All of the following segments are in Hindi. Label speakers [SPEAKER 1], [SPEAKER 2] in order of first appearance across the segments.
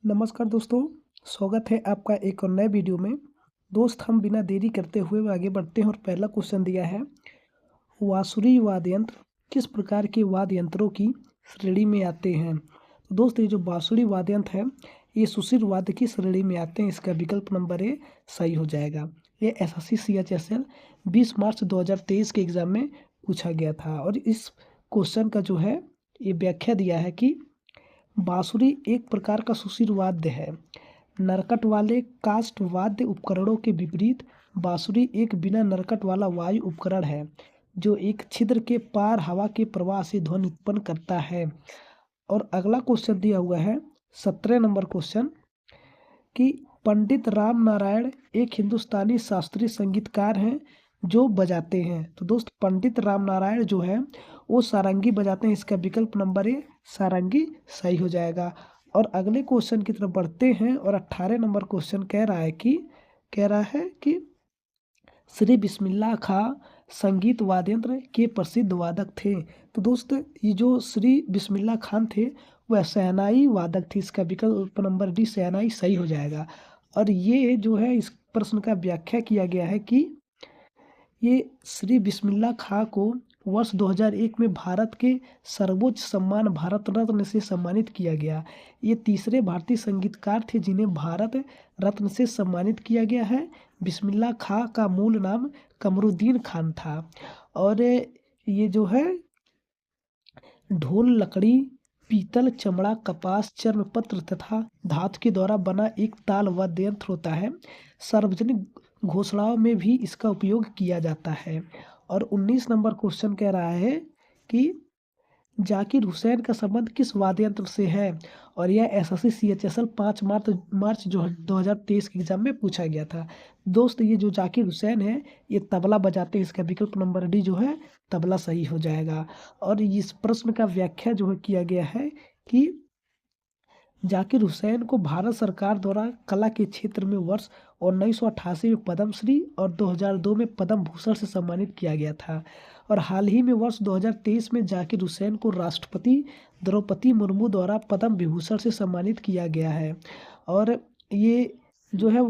[SPEAKER 1] नमस्कार दोस्तों, स्वागत है आपका एक और नए वीडियो में। दोस्त हम बिना देरी करते हुए आगे बढ़ते हैं और पहला क्वेश्चन दिया है, बांसुरी वाद्य यंत्र किस प्रकार के वाद्य यंत्रों की श्रेणी में आते हैं। तो दोस्त ये जो बांसुरी वाद्य यंत्र है ये सुशील वाद्य की श्रेणी में आते हैं। इसका विकल्प नंबर ए सही हो जाएगा। ये एसएससी सीएचएसएल 20 मार्च 2023 के एग्जाम में पूछा गया था और इस क्वेश्चन का जो है ये व्याख्या दिया है कि बांसुरी एक प्रकार का सुशील वाद्य है। नरकट वाले काष्ठ वाद्य उपकरणों के विपरीत बांसुरी एक बिना नरकट वाला वायु उपकरण है जो एक छिद्र के पार हवा के प्रवाह से ध्वनि उत्पन्न करता है। और अगला क्वेश्चन दिया हुआ है 17 नंबर क्वेश्चन कि पंडित राम नारायण एक हिंदुस्तानी शास्त्रीय संगीतकार हैं जो बजाते हैं। तो दोस्त पंडित राम नारायण जो है वो सारंगी बजाते हैं। इसका विकल्प नंबर ए सारंगी सही हो जाएगा। और अगले क्वेश्चन की तरफ बढ़ते हैं और 18 नंबर क्वेश्चन कह रहा है कि श्री बिस्मिल्लाह खां संगीत वाद्ययंत्र के प्रसिद्ध वादक थे। तो दोस्त ये जो श्री बिस्मिल्लाह खान थे वह शहनाई वादक थे। इसका विकल्प नंबर डी शहनाई सही हो जाएगा। और ये जो है इस प्रश्न का व्याख्या किया गया है कि ये श्री बिस्मिल्लाह खां को वर्ष 2001 में भारत के सर्वोच्च सम्मान भारत रत्न से सम्मानित किया गया। ये तीसरे भारतीय संगीतकार थे जिन्हें भारत रत्न से सम्मानित किया गया है। बिस्मिल्लाह खां का मूल नाम कमरुद्दीन खान था। और ये जो है ढोल लकड़ी, पीतल, चमड़ा, कपास, चर्मपत्र तथा धातु के द्वारा बना एक ताल वाद्य यंत्र होता है। सार्वजनिक घोषणाओं में भी इसका उपयोग किया जाता है। और 19 नंबर क्वेश्चन कह रहा है कि जाकिर हुसैन का संबंध किस वाद्य यंत्र से है। और यह एसएससी सीएचएसएल 5 मार्च जो 2023 के एग्जाम में पूछा गया था। दोस्त ये जो जाकिर हुसैन है ये तबला बजाते हैं। इसका विकल्प नंबर डी जो है तबला सही हो जाएगा। और इस प्रश्न का व्याख्या जो है किया गया है कि जाकिर हुसैन को भारत सरकार द्वारा कला के क्षेत्र में वर्ष 1988 में पद्मश्री और 2002 में पद्म भूषण से सम्मानित किया गया था। और हाल ही में वर्ष 2023 में जाकिर हुसैन को राष्ट्रपति द्रौपदी मुर्मू द्वारा पद्म विभूषण से सम्मानित किया गया है। और ये जो है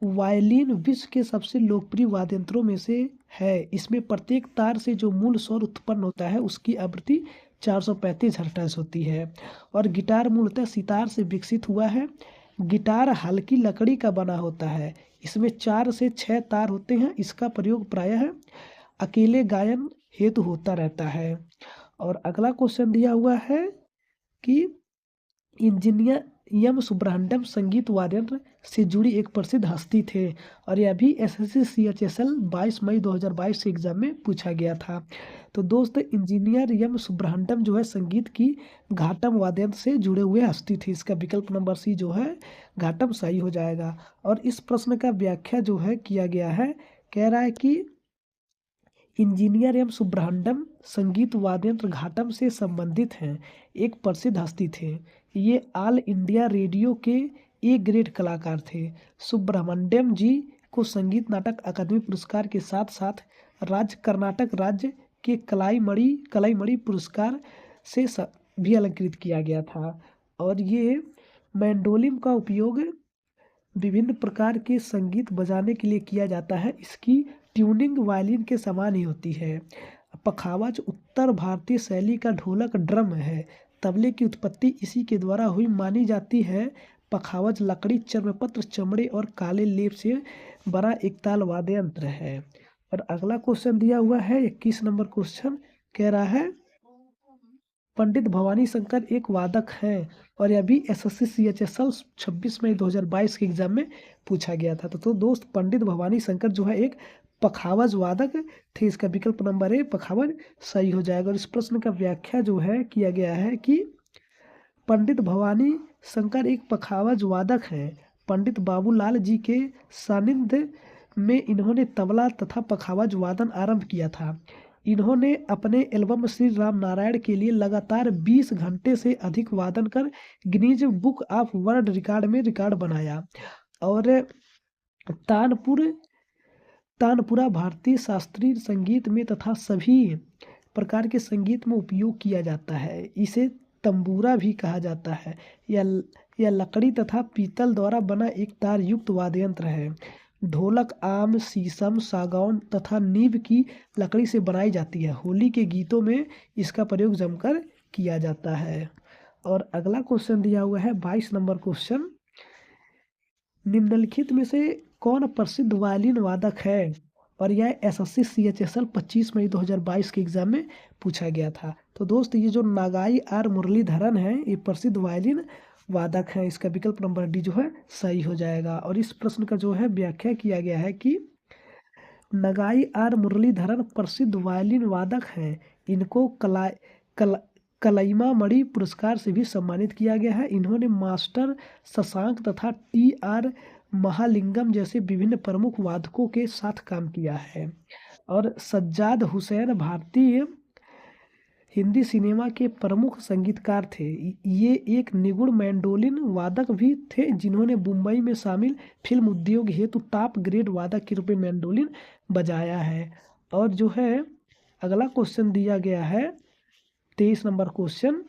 [SPEAKER 1] वायलिन विश्व के सबसे लोकप्रिय वाद्य यंत्रों में से है। इसमें प्रत्येक तार से जो मूल स्वर उत्पन्न होता है उसकी आवृत्ति 435 हर्ट्ज होती है। और गिटार मूलतः सितार से विकसित हुआ है। गिटार हल्की लकड़ी का बना होता है। इसमें 4 से 6 तार होते हैं। इसका प्रयोग प्रायः अकेले गायन हेतु होता रहता है। और अगला क्वेश्चन दिया हुआ है कि इंजीनियर एम सुब्रह्मण्यम संगीत वाद्ययंत्र से जुड़ी एक प्रसिद्ध हस्ती थे। और यह भी एसएससी सीएचएसएल 22 मई 2022 के एग्जाम में पूछा गया था। तो दोस्त इंजीनियर एम सुब्रह्मण्यम जो है संगीत की घाटम वाद्ययंत्र से जुड़े हुए हस्ती थे। इसका विकल्प नंबर सी जो है घाटम सही हो जाएगा। और इस प्रश्न का व्याख्या जो है किया गया है, कह रहा है कि इंजीनियर एम सुब्रह्मण्यम संगीत वाद्ययंत्र घाटम से संबंधित हैं, एक प्रसिद्ध हस्ती थे। ये ऑल इंडिया रेडियो के ए ग्रेड कलाकार थे। सुब्रह्मण्यम जी को संगीत नाटक अकादमी पुरस्कार के साथ साथ कर्नाटक राज्य के कलाईमणि पुरस्कार से भी अलंकृत किया गया था। और ये मैंडोलिन का उपयोग विभिन्न प्रकार के संगीत बजाने के लिए किया जाता है। इसकी ट्यूनिंग वायलिन के समान ही होती है। पखावज उत्तर भारतीय शैली का ढोलक ड्रम है। तबले की उत्पत्ति इसी के द्वारा हुई मानी जाती है। पखावज लकड़ी, चर्मपत्र, चमड़े और काले लेप से बना एक ताल वाद्य यंत्र है। और अगला क्वेश्चन दिया हुआ है 21 नंबर क्वेश्चन कह रहा है पंडित भवानी शंकर एक वादक हैं। और यह भी एसएससी सीएचएसएल 26 मई 2022 के एग्जाम में पूछा गया था। तो दोस्त पंडित भवानी शंकर जो है एक पखावज वादक थे। इसका विकल्प नंबर ए पखावज सही हो जाएगा। और इस प्रश्न का व्याख्या जो है किया गया है कि पंडित भवानी शंकर एक पखावज वादक हैं। पंडित बाबूलाल जी के सानिध्य में इन्होंने तबला तथा पखावज वादन आरंभ किया था। इन्होंने अपने एल्बम श्री राम नारायण के लिए लगातार 20 घंटे से अधिक वादन कर Guinness book of world record में रिकॉर्ड बनाया। और तानपुरा भारतीय शास्त्रीय संगीत में तथा सभी प्रकार के संगीत में उपयोग किया जाता है। इसे तंबूरा भी कहा जाता है। यह लकड़ी तथा पीतल द्वारा बना एक तार युक्त वाद्य यंत्र है। ढोलक आम, शीशम, सागौन तथा नीम की लकड़ी से बनाई जाती है। होली के गीतों में इसका प्रयोग जमकर किया जाता है। और अगला क्वेश्चन दिया हुआ है 22 नंबर क्वेश्चन, निम्नलिखित में से कौन प्रसिद्ध वायलिन वादक है? और यह एसएससी CHSL 25 मई 2022 के एग्जाम में पूछा गया था। तो दोस्त ये जो नागाई आर मुरलीधरन है ये प्रसिद्ध वायलिन वादक है। इसका विकल्प नंबर डी जो है सही हो जाएगा। और इस प्रश्न का जो है व्याख्या किया गया है कि नगाई आर मुरलीधरन प्रसिद्ध वायलिन वादक हैं। इनको कलईमा मणि पुरस्कार से भी सम्मानित किया गया है। इन्होंने मास्टर शशांक तथा TR महालिंगम जैसे विभिन्न प्रमुख वादकों के साथ काम किया है। और सज्जाद हुसैन भारतीय हिंदी सिनेमा के प्रमुख संगीतकार थे। ये एक निगुण मैंडोलिन वादक भी थे जिन्होंने मुंबई में शामिल फिल्म उद्योग हेतु टॉप ग्रेड वादक के रूप में मैंडोलिन बजाया है। और जो है अगला क्वेश्चन दिया गया है 23 नंबर क्वेश्चन,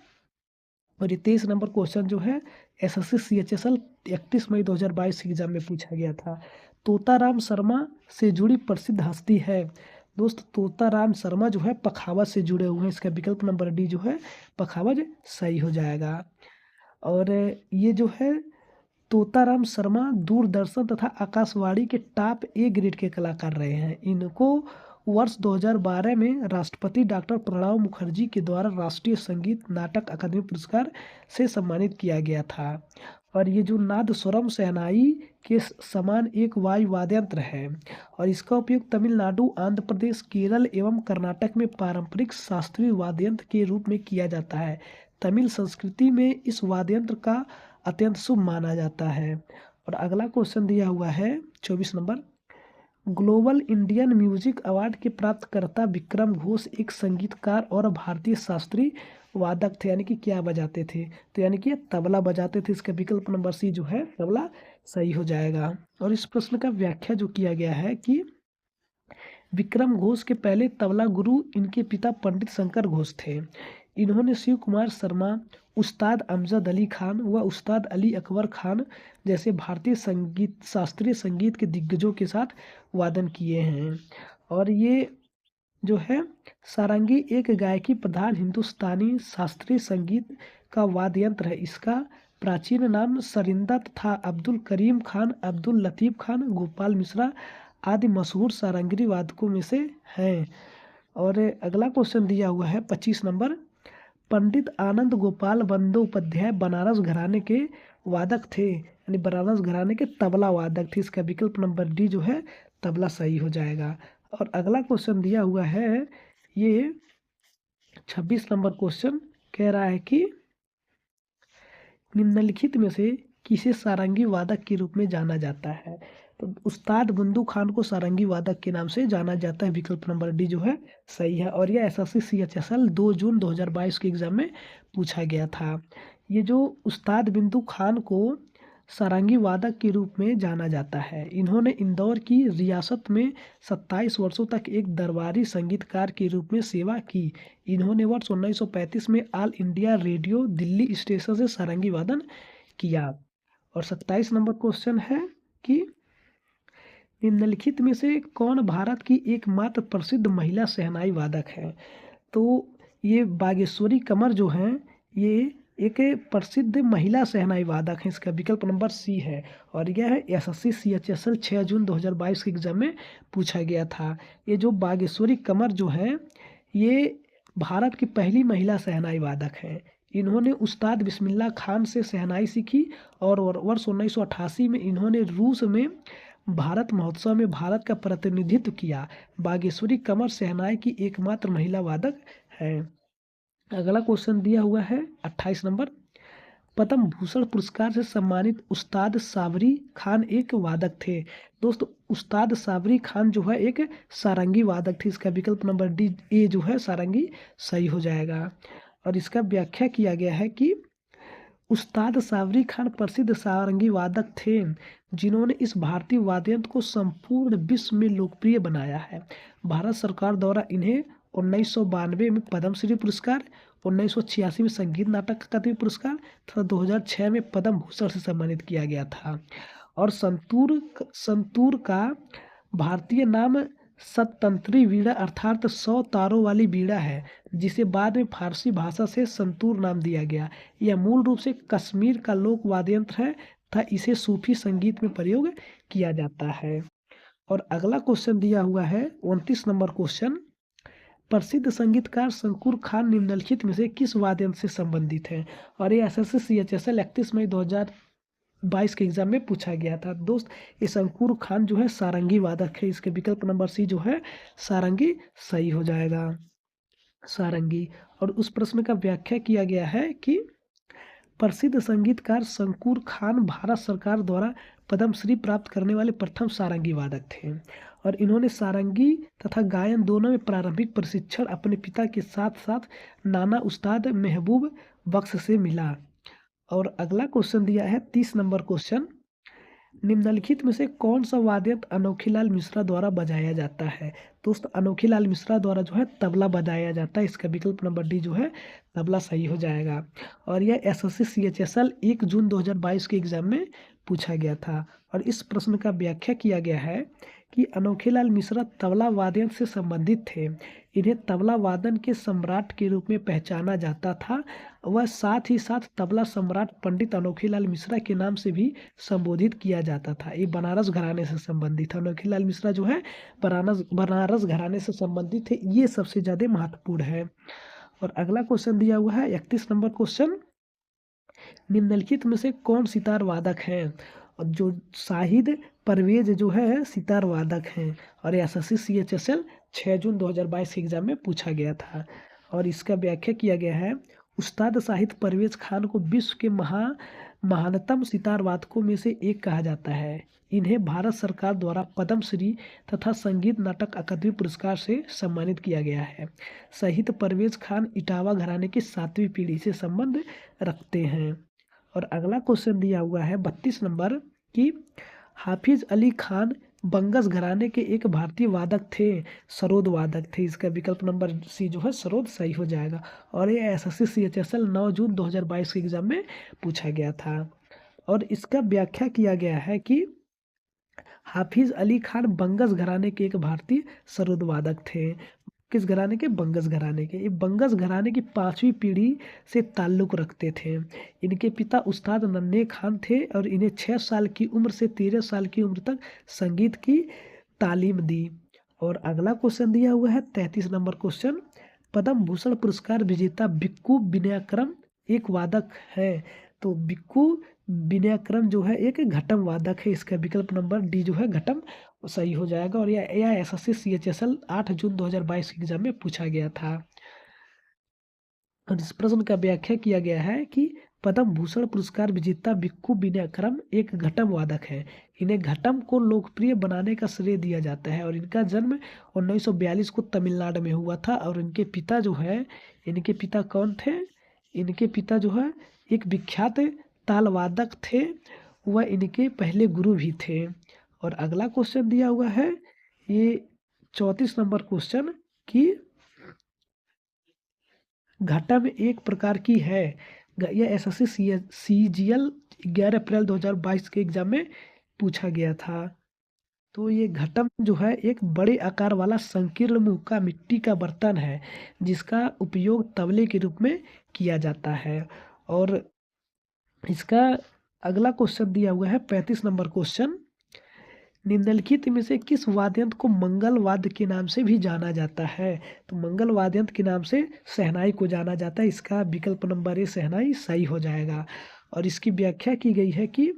[SPEAKER 1] और ये 23 नंबर क्वेश्चन जो है एसएससी CHSL 31 मई 2022 के एग्जाम में पूछा गया था। तोताराम शर्मा से जुड़ी प्रसिद्ध हस्ती है। दोस्त तोताराम शर्मा जो है पखावज से जुड़े हुए हैं। इसका विकल्प नंबर डी जो है पखावज सही हो जाएगा। और ये जो है तोताराम शर्मा दूरदर्शन तथा आकाशवाणी के टॉप A ग्रेड के कलाकार रहे हैं। इनको वर्ष 2012 में राष्ट्रपति डॉक्टर प्रणब मुखर्जी के द्वारा राष्ट्रीय संगीत नाटक अकादमी पुरस्कार से सम्मानित किया गया था। और ये जो नादस्वरम शहनाई के समान एक वायु वाद्य यंत्र है और इसका उपयोग तमिलनाडु, आंध्र प्रदेश, केरल एवं कर्नाटक में पारंपरिक शास्त्रीय वाद्य यंत्र के रूप में किया जाता है। तमिल संस्कृति में इस वाद्य यंत्र का अत्यंत शुभ माना जाता है। और अगला क्वेश्चन दिया हुआ है 24 number, global Indian music award के प्राप्तकर्ता विक्रम घोष एक संगीतकार और भारतीय शास्त्रीय वादक थे। यानी कि क्या बजाते थे? तो यानी कि तबला बजाते थे। इसका विकल्प नंबर सी जो है तबला सही हो जाएगा। और इस प्रश्न का व्याख्या जो किया गया है कि विक्रम घोष के पहले तबला गुरु इनके पिता पंडित शंकर घोष थे। इन्होंने शिव कुमार शर्मा, उस्ताद अमजद अली खान व उस्ताद अली अकबर खान जैसे भारतीय संगीत शास्त्रीय संगीत के दिग्गजों के साथ वादन किए हैं। और ये जो है सारंगी एक गायकी प्रधान हिंदुस्तानी शास्त्रीय संगीत का वाद्य यंत्र है। इसका प्राचीन नाम सरिंदा तथा अब्दुल करीम खान, अब्दुल लतीफ़ खान, गोपाल मिश्रा आदि मशहूर सारंगी वादकों में से हैं। और अगला क्वेश्चन दिया हुआ है 25 नंबर, पंडित आनंद गोपाल बंदोपाध्याय बनारस घराने के वादक थे। यानी बनारस घराने के तबला वादक थे। इसका विकल्प नंबर डी जो है तबला सही हो जाएगा। और अगला क्वेश्चन दिया हुआ है ये 26 नंबर क्वेश्चन कह रहा है कि निम्नलिखित में से किसे सारंगी वादक के रूप में जाना जाता है? तो उस्ताद बंदू खान को सारंगी वादक के नाम से जाना जाता है। विकल्प नंबर डी जो है सही है। और यह एसएससी CHSL 2 जून 2022 के एग्जाम में पूछा गया था। ये जो उस्ताद बिंदु खान को सारंगी वादक के रूप में जाना जाता है, इन्होंने इंदौर की रियासत में 27 वर्षों तक एक दरबारी संगीतकार के रूप में सेवा की। इन्होंने वर्ष 1935 में all India radio Delhi station से सारंगी वादन किया। और 27 नंबर क्वेश्चन है कि निम्नलिखित में से कौन भारत की एकमात्र प्रसिद्ध महिला शहनाई वादक है? तो ये बागेश्वरी कंवर जो हैं ये एक प्रसिद्ध महिला शहनाई वादक हैं। इसका विकल्प नंबर सी है। और यह एसएससी CHSL 6 जून 2022 के एग्जाम में पूछा गया था। ये जो बागेश्वरी कंवर जो हैं ये भारत की पहली महिला शहनाई वादक हैं। इन्होंने उस्ताद बिस्मिल्लाह खान से शहनाई सीखी और वर्ष 1988 में इन्होंने रूस में भारत महोत्सव में भारत का प्रतिनिधित्व किया। बागेश्वरी कंवर शहनाई की एकमात्र महिला वादक है। अगला क्वेश्चन दिया हुआ है 28 नंबर, पद्म भूषण पुरस्कार से सम्मानित उस्ताद साबरी खान एक वादक थे। दोस्तों उस्ताद साबरी खान जो है एक सारंगी वादक थे। इसका विकल्प नंबर डी ए जो है सारंगी सही हो जाएगा। और इसका व्याख्या किया गया है कि उस्ताद साबरी खान प्रसिद्ध सारंगी वादक थे जिन्होंने इस भारतीय वाद्य यंत्र को संपूर्ण विश्व में लोकप्रिय बनाया है। भारत सरकार द्वारा इन्हें 1992 में पद्मश्री पुरस्कार, 1986 में संगीत नाटक अकादमी पुरस्कार तथा 2006 में पद्म भूषण से सम्मानित किया गया था। और संतूर का भारतीय नाम सतंत्री वीणा अर्थात 100 तारों वाली वीणा है, जिसे बाद में फारसी भाषा से संतूर नाम दिया गया। यह मूल रूप से कश्मीर का लोक वाद्य यंत्र है तथा इसे सूफी संगीत में प्रयोग किया जाता है। और अगला क्वेश्चन दिया हुआ है 29 नंबर क्वेश्चन, प्रसिद्ध संगीतकार शंकुर खान निम्नलिखित में से किस वाद्य यंत्र से संबंधित है? और ये एसएससी CHSL 31 मई 2022 के एग्जाम में पूछा गया था। दोस्त, ये शंकुर खान जो है सारंगी वादक है। इसके विकल्प नंबर सी जो है सारंगी सही हो जाएगा, सारंगी। और उस प्रश्न का व्याख्या किया गया है कि प्रसिद्ध संगीतकार शंकुर खान भारत सरकार द्वारा पद्मश्री प्राप्त करने वाले प्रथम सारंगी वादक थे और इन्होंने सारंगी तथा गायन दोनों में प्रारंभिक प्रशिक्षण अपने पिता के साथ साथ नाना उस्ताद महबूब बख्श से मिला। और अगला क्वेश्चन दिया है 30 नंबर क्वेश्चन, निम्नलिखित में से कौन सा वाद्य यंत्र अनोखीलाल मिश्रा द्वारा बजाया जाता है? दोस्त, अनोखीलाल मिश्रा द्वारा जो है तबला बजाया जाता है। इसका विकल्प नंबर डी जो है तबला सही हो जाएगा। और यह एसएससी CHSL 1 जून 2022 के एग्जाम में पूछा गया था। और इस प्रश्न का व्याख्या किया गया है कि अनोखीलाल मिश्रा तबला वाद्य यंत्र से संबंधित थे। इन्हें तबला वादन के सम्राट के रूप में पहचाना जाता था। वह साथ ही साथ तबला सम्राट पंडित अनोखीलाल मिश्रा के नाम से भी संबोधित किया जाता था। ये बनारस घराने से संबंधित है। अनोखीलाल मिश्रा जो है बनारस घराने से संबंधित है। ये सबसे ज़्यादा महत्वपूर्ण है। और अगला क्वेश्चन दिया हुआ है 31 नंबर क्वेश्चन, निम्नलिखित में से कौन सितार वादक है? और जो शाहिद परवेज जो है सितार वादक हैं। और एसएससी CHSL 6 जून 2022 के एग्जाम में पूछा गया था। और इसका व्याख्या किया गया है, उस्ताद शाहिद परवेज खान को विश्व के महानतम सितार वादकों में से एक कहा जाता है। इन्हें भारत सरकार द्वारा पद्मश्री तथा संगीत नाटक अकादमी पुरस्कार से सम्मानित किया गया है। शहीद परवेज खान इटावा घराने की 7वीं पीढ़ी से संबंध रखते हैं। और अगला क्वेश्चन दिया हुआ है 32 नंबर कि हाफिज अली खान बंगस घराने के एक भारतीय वादक थे, सरोद वादक थे। इसका विकल्प नंबर सी जो है सरोद सही हो जाएगा। और ये एसएससी CHSL 9 जून 2022 के एग्जाम में पूछा गया था। और इसका व्याख्या किया गया है कि हाफिज अली खान बंगस घराने के एक भारतीय सरोद वादक थे। किस घराने के? बंगस घराने के। ये बंगस घराने की 5वीं पीढ़ी से ताल्लुक़ रखते थे। इनके पिता उस्ताद नन्हे खान थे और इन्हें 6 साल की उम्र से 13 साल की उम्र तक संगीत की तालीम दी। और अगला क्वेश्चन दिया हुआ है 33 नंबर क्वेश्चन, पद्म भूषण पुरस्कार विजेता बिक्कू बिनायकरम एक वादक है। तो बिक्कू बिनायकरम जो है एक घटम वादक है। इसका विकल्प नंबर डी जो है घटम सही हो जाएगा। और यह एसएससी CHSL 8 जून 2022 के एग्जाम में पूछा गया था। और इस प्रश्न का व्याख्या किया गया है कि पद्म भूषण पुरस्कार विजेता बिक्कू बिनायकरम एक घटम वादक है। इन्हें घटम को लोकप्रिय बनाने का श्रेय दिया जाता है। और इनका जन्म 1942 को तमिलनाडु में हुआ था। और इनके पिता जो है, इनके पिता कौन थे? इनके पिता जो है एक विख्यात ताल वादक थे। वह इनके पहले गुरु भी थे। और अगला क्वेश्चन दिया हुआ है ये 34 नंबर क्वेश्चन कि घटम एक प्रकार की है। यह एसएससी CGL 11 अप्रैल 2022 के एग्जाम में पूछा गया था। तो ये घटम जो है एक बड़े आकार वाला संकीर्ण मुंह का मिट्टी का बर्तन है, जिसका उपयोग तबले के रूप में किया जाता है। और इसका अगला क्वेश्चन दिया हुआ है 35 नंबर क्वेश्चन, निम्नलिखित में से किस वाद्य यंत्र को मंगल वाद्य के नाम से भी जाना जाता है? तो मंगल वाद्य यंत्र के नाम से शहनाई को जाना जाता है। इसका विकल्प नंबर ए शहनाई सही हो जाएगा। और इसकी व्याख्या की गई है कि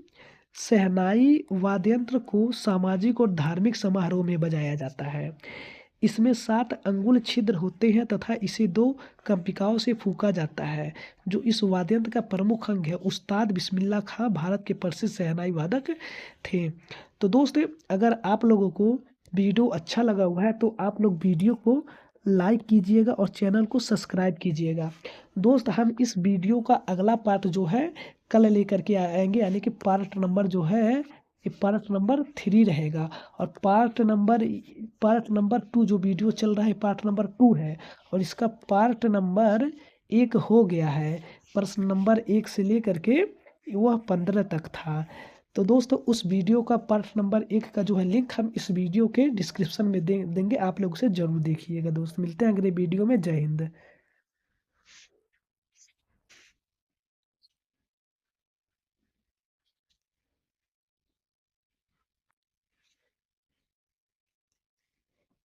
[SPEAKER 1] शहनाई वाद्य यंत्र को सामाजिक और धार्मिक समारोह में बजाया जाता है। इसमें 7 अंगुल छिद्र होते हैं तथा इसे 2 कंपिकाओं से फूंका जाता है। जो इस वाद्य यंत्र का प्रमुख अंग है, उस्ताद बिस्मिल्लाह खां भारत के प्रसिद्ध शहनाई वादक थे। तो दोस्त, अगर आप लोगों को वीडियो अच्छा लगा हुआ है तो आप लोग वीडियो को लाइक कीजिएगा और चैनल को सब्सक्राइब कीजिएगा। दोस्त, हम इस वीडियो का अगला पार्ट जो है कल लेकर के आएंगे, यानी कि पार्ट नंबर जो है ये पार्ट नंबर 3 रहेगा। और पार्ट नंबर 2 जो वीडियो चल रहा है पार्ट नंबर 2 है। और इसका पार्ट नंबर 1 हो गया है। प्रश्न नंबर 1 से लेकर के वह 15 तक था। तो दोस्तों उस वीडियो का पार्ट नंबर 1 का जो है लिंक हम इस वीडियो के डिस्क्रिप्शन में देंगे, आप लोग उसे ज़रूर देखिएगा। दोस्त मिलते हैं अगले वीडियो में। जय हिंद।